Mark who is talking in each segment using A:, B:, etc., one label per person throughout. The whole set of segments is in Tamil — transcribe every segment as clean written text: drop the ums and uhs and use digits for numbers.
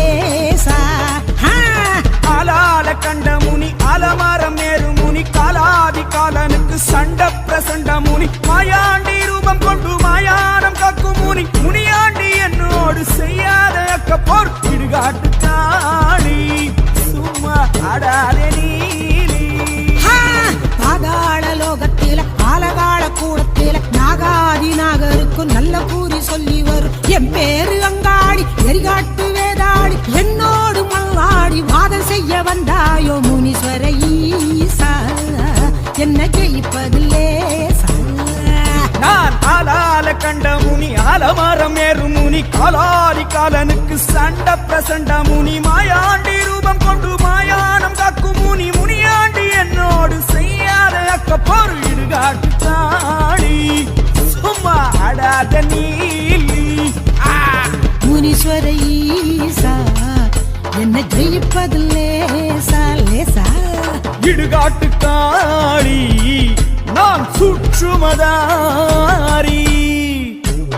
A: லேசா.
B: ஆளால கண்ட முனி அலமரம் ஏறு முனி காலாதி காலனுக்கு சண்ட பிரசண்ட முனி மாயாண்டி ரூபம் கொண்டு மாயானம் காக்கும் முனி முனியாண்டி என்னோடு செய்யாத அக்கப்போர் இடுகாட்டு காளி சும்மா அடாதே நீலி.
A: பாதாள லோகத்தில ஆலகால கூடத்தில நாகாதி நாகருக்கு நல்ல கூறி சொல்லி வரும் என் பேரு அங்காடி எரிகாட்டு வேதாடி என்னோடு மல்லாடி வாதம் செய்ய வந்தாயோ முனீஸ்வர ஈசா என்ன ஜெயிப்பது லேசா.
B: நான் ஆளால கண்ட முனி ஆலமரம் ஏறு முனி காலாதி காலனுக்கு சண்ட பிரசண்ட முனி மாயாண்டி ரூபம் கொண்டு மாயானம் காக்கும் முனி முனியாண்டி என்னோடு செய்யாத அக்கப்போர் இடுகாட்டு காளி சும்மா அடாத நீலி.
A: முனீஸ்வர ஈசா என்ன ஜெயிப்பது லேசா லேசா.
B: இடுகாட்டு காளி நான் சுற்றுமதாரி.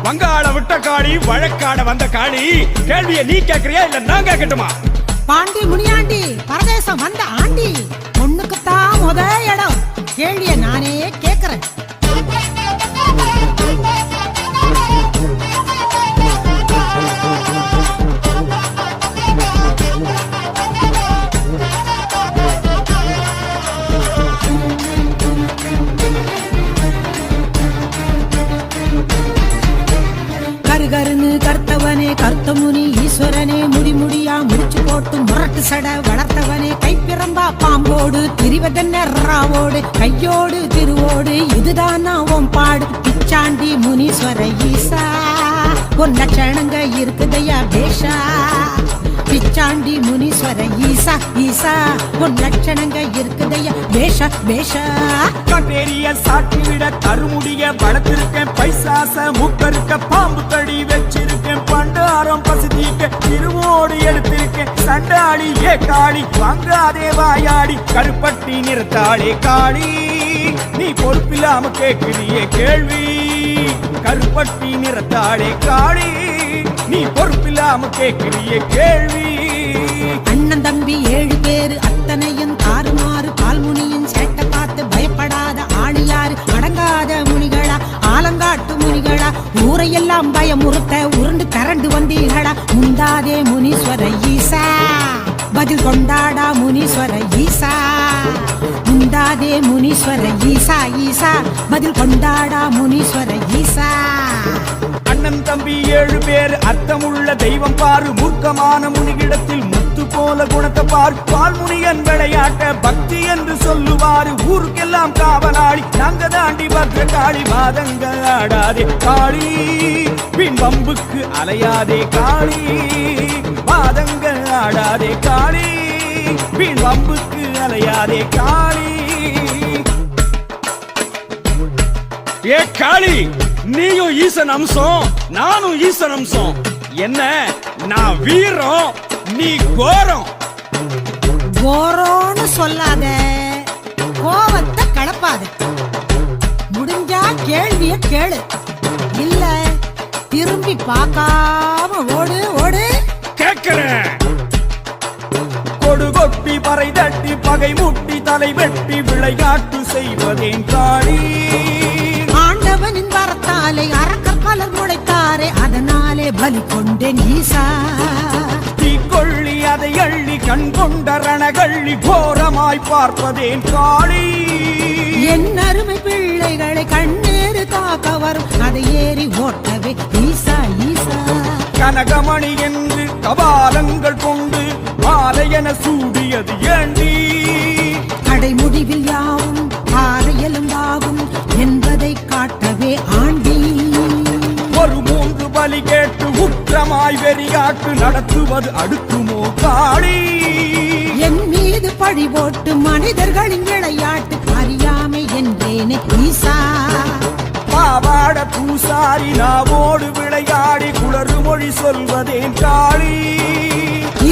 B: வங்காள விட்ட காளி வழக்காட வந்த காளி கேள்வியை நீ கேக்குறியா இல்ல நான் கேட்கட்டுமா?
A: பாண்டி முனியாண்டி பரதேசம் வந்த ஆண்டி பொண்ணுக்குத்தான் முத இடம் கேள்விய நானே கேக்குறேன். கருகருன்னு கர்த்தவனே கர்த்த முனி ஈஸ்வரனே முடிமுடியா முடிச்சு போட்டு முரட்டு சட வளர்த்தவனே கைப்பிரம்பா பாம்போடு திரிவதென்ன ராவோடு கையோடு திருவோடு இதுதான் நான் பாடு பிச்சாண்டி முனீஸ்வர ஈசா ஒரு லட்சணங்க இருக்குதையா பேஷா. பிச்சாண்டி முனீஸ்வர ஈசா ஈசா ஒரு லட்சணங்க இருக்குதையா பேஷா பேஷா.
B: கட்டேரிய சாட்டி விட கருமுடிய வளர்த்திருக்கேன் பைசாச மூக்கருக்க பாம்பு கடி வச்சிருக்கேன் பண்டாரம் பசுதிக்க திருவோடு எடுத்திருக்கேன் சண்டாளி ஏ காளி வாங்காதே வாயாடி கருப்பட்டி நிறத்தாளே காளி நீ பொறுப்பில்லாம கேட்கிறியே கேள்வி. கருப்பட்டி நிறத்தாளே காளி நீ பொறுப்பில்லாம கேட்கிறியே கேள்வி.
A: அண்ணன் தம்பி 7 பேரு அத்தனையும் தாறுமாறு பால்முனியின் சேட்டை பார்த்து பயப்படாத ஆளியாரு அடங்காத முனிகளா ஆலங்காட்டு முனிகளா ஊரையெல்லாம் பயமுறுத்த உருண்டு கரண்டு வந்தீர்களா. முந்தாதே முனீஸ்வர ஈசா பதில் கொண்டாடா முனீஸ்வர ஈசா. முந்தாதே முனீஸ்வர ஈசா ஈசா பதில் கொண்டாடா முனீஸ்வர ஈசா.
B: அண்ணன் தம்பி 7 பேர் அர்த்தமுள்ள தெய்வம் பாரு மூர்க்கமான முனிகிடத்தில் முத்து போல குணத்தை பார். பால்முனியன் விளையாட்ட பக்தி என்று சொல்லுவாரு ஊருக்கெல்லாம் காவலாளி நாங்க தாண்டி பக்த காளி வாதங்க ஆடாதே காளி பின் வம்புக்கு அலையாதே காளி வாதங்க ஆடாதே காளி பின் வம்புக்கு அலையாதே காளி. ஏ காளி நீயும் ஈசன் அம்சம் நானும் ஈசன் அம்சம் என்ன நான் வீரம் நீ கோரம்.
A: கோரோன்னு சொல்லாத கோவத்தை கலப்பாத முடிஞ்சா கேள்விய கேளு இல்ல திரும்பி பார்க்காம ஓடு ஓடு.
B: கேட்கிறேன். கொடு கொட்டி பறை தட்டி பகை முட்டி தலை வெட்டி விளையாட்டு செய்வதேன் காளி.
A: ஆண்டவனின் வரத்தாலே அரக்கர் பலர் முளைத்தாரே அதனாலே பலி கொண்டேன் ஈசா.
B: தீக்கொள்ளி அதை அள்ளி கண் கொண்ட ரணகள்ளி கோரமாய் பார்ப்பதேன் காளி.
A: என் அருமை பிள்ளைகளை கண்ணேறு காக்க வரும் அதை ஏறி ஓட்டவே ஈசா ஈசா.
B: கனகமணி என்று கபாலங்கள் கொண்டு மாலையென சூடியது ஏண்டி.
A: கடை முடிவில் யாவும் ஆரையலும்பாகும் என்பதை காட்டவே ஆண்டி.
B: ஒரு 3 பலி கேட்டு உற்றமாய் வெறியாட்டு நடத்துவது அடுக்குமோ காளி.
A: என் மீது பழி போட்டு மனிதர்களின் விளையாட்டு அறியாமை என்றேனே ஈசா.
B: பாவாட பூசாரி நாவோடு விளையாடி குளறு மொழி சொல்வதேன் காளி.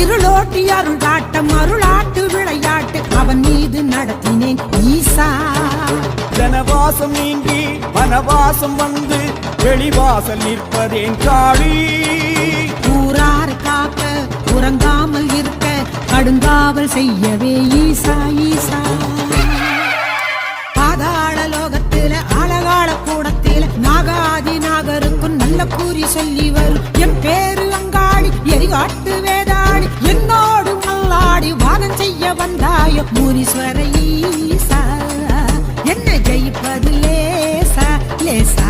A: இருளோட்டி அருள் காட்டம் அருளாட்டு விளையாட்டு அவன் மீது நடத்தினேன் ஈசா.
B: ஜனவாசம் நீங்கி வனவாசம் வந்து வெளிவாசல் நிற்பதேன் காளி.
A: ஊரார் காக்க உறங்காமல் இருக்க கடுங்காவல் செய்யவே ஈசா ஈசா. பாதாள லோகத்தில அழகாள கூடத்தில நாகாதி நாகருக்கும் நல்ல கூறி சொல்லி வரும் என் பேரு அங்காடி எரிகாட்டு வேதாடி. என்னோடு மல்லாடி வாதம் செய்ய வந்தாயோ முனீஸ்வர ஈசா. என்ன ஜெயிப்பது லேசா லேசா.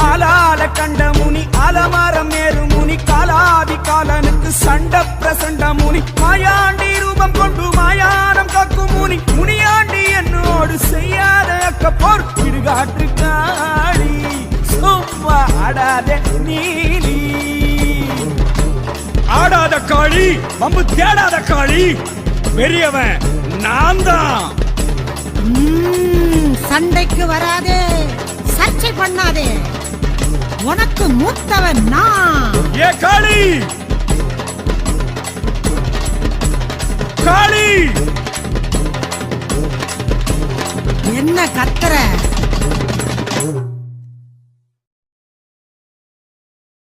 B: ஆலால கண்ட முனி அலமரம் ஏறு முனி காலாதி காலனுக்கு சண்ட பிரசண்ட முனி மாயாண்டி ரூபம் கொண்டு மாயானம் காக்கும் முனி முனியாண்டி என்னோடு செய்யாத அக்கப்போர் இடுகாட்டு காளி. சும்மா ஆடாதே நீலி. ஆடாத காளி வம்பு தேடாத காளி. பெரியவன் நான் தான்.
A: சண்டைக்கு வராதே, சர்ச்சை பண்ணாதே, உனக்கு மூத்தவன் நான்.
B: ஏ காளி காளி.
A: என்ன கத்துற?